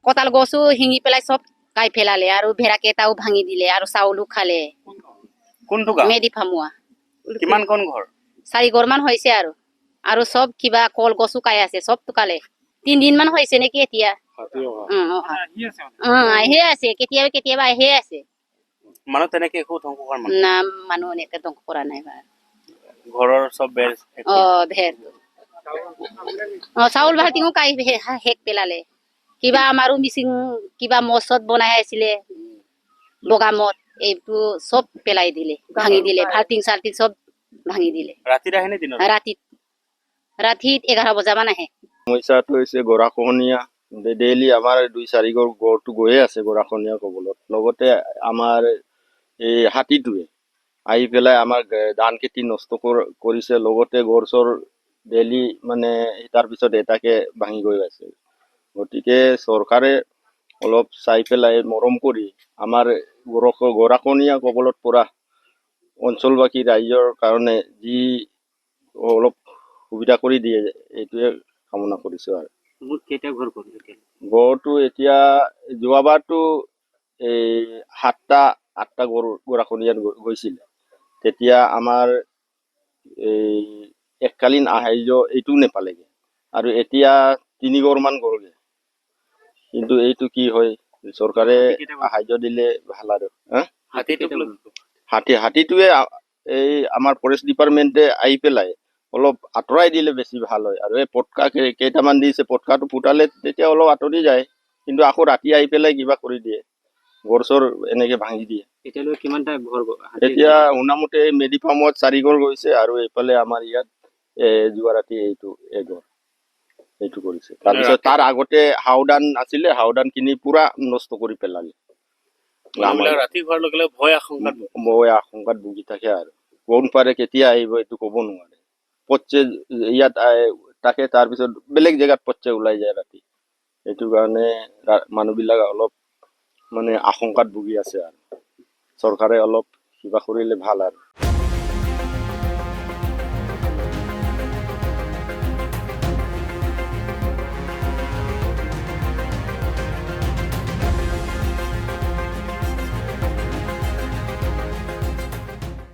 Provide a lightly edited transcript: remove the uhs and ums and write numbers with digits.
কঁতাল গছো শিঙি পেলাই চব কাই পেলালে আৰু ভেড়াকেইটাও ভাঙি দিলে আৰু চাউলো খালে কোনটো গাঁও মেডি ফামুৱা কিমান কোন ঘৰ 4 ঘৰ মান হৈছে আৰু চব কিবা কল গছো কাই আছে চব টুকালে 3 দিন মান হৈছে নেকি এতিয়া আহিয়ে আছে কেতিয়াবা কেতিয়াবা আহিয়ে আছে মানুহ তেনেকে একো ধ্বংস কৰা না মানুহ এনেকে ধ্বংস কৰা নাই ঘৰৰ চব বেৰ ভেৰ চাউল ভাতিও কাই শেষ পেলালে কিবা আমাৰো মিচিং কিবা মচত বনাই আছিলে বগা মদ এইটো চব পেলাই দিলে ভাঙি দিলে ভালটিং চালটিং চব ভাঙি দিলে ৰাতিত আহে নে দিনত ৰাতিত 11 বজামান আহে সমস্যাটো হৈছে গৰাখহনীয়া ডেইলি আমাৰ 2-4 ঘৰ গড়টো গৈয়ে আছে গৰাখহনীয়া কবলত লগতে আমাৰ এই হাতীটোৱে আহি পেলাই আমাৰ ধান খেতি নষ্ট কৰিছে লগতে গড় চৰ ডেইলি মানে তাৰ পিছত এটাকে ভাঙি গৈ আছে গতিকে চৰকাৰে অলপ চাই পেলাই মৰম কৰি আমাৰ গৰাখহনীয়া কবলত পৰা অঞ্চলবাসী ৰাইজৰ কাৰণে যি অলপ সুবিধা কৰি দিয়ে এইটোৱে কামনা কৰিছো আৰু গড়টো এতিয়া যোৱাবাৰটো এই 7টা গৰাখহনীয়াত গৈছিলে তেতিয়া আমাৰ এই এককালীন সাহায্য এইটো নেপালেগে আৰু এতিয়া 3 ঘৰ মান গ'লগে কিন্তু এইটো কি হয় চৰকাৰে সাহায্য দিলে ভাল আৰু হাতীটোৱে এই আমাৰ ফৰেষ্ট ডিপাৰ্টমেণ্টে আহি পেলাই অলপ আঁতৰাই দিলে বেছি ভাল হয় আৰু এই পটকা কেইটামান দিছে পটকাটো ফুটালে তেতিয়া অলপ আঁতৰি যায় কিন্তু আকৌ ৰাতি আহি পেলাই কিবা কৰি দিয়ে গড় চৰ এনেকে ভাঙি দিয়ে এতিয়া শুনামতে মেডি ফাৰ্মত 4 ঘৰ গৈছে আৰু এইফালে আমাৰ ইয়াত যোৱা ৰাতি এঘৰ এইটো কৰিছে তাৰপিছত তাৰ আগতে হাওদান আছিলে হাওদান কিনি পুৰা নষ্ট কৰি পেলালে ৰাতি হোৱাৰ লগে লগে ভয় আশংকাত ভুগি থাকে আৰু কোন পাৰে কেতিয়া আহিব এইটো ক'ব নোৱাৰে পচ্ছে ইয়াত তাকে তাৰপিছত বেলেগ জেগাত পচ্ছে ওলাই যায় ৰাতি এইটো কাৰণে মানুহবিলাক অলপ মানে আশংকাত ভুগি আছে আৰু চৰকাৰে অলপ কিবা কৰিলে ভাল আৰু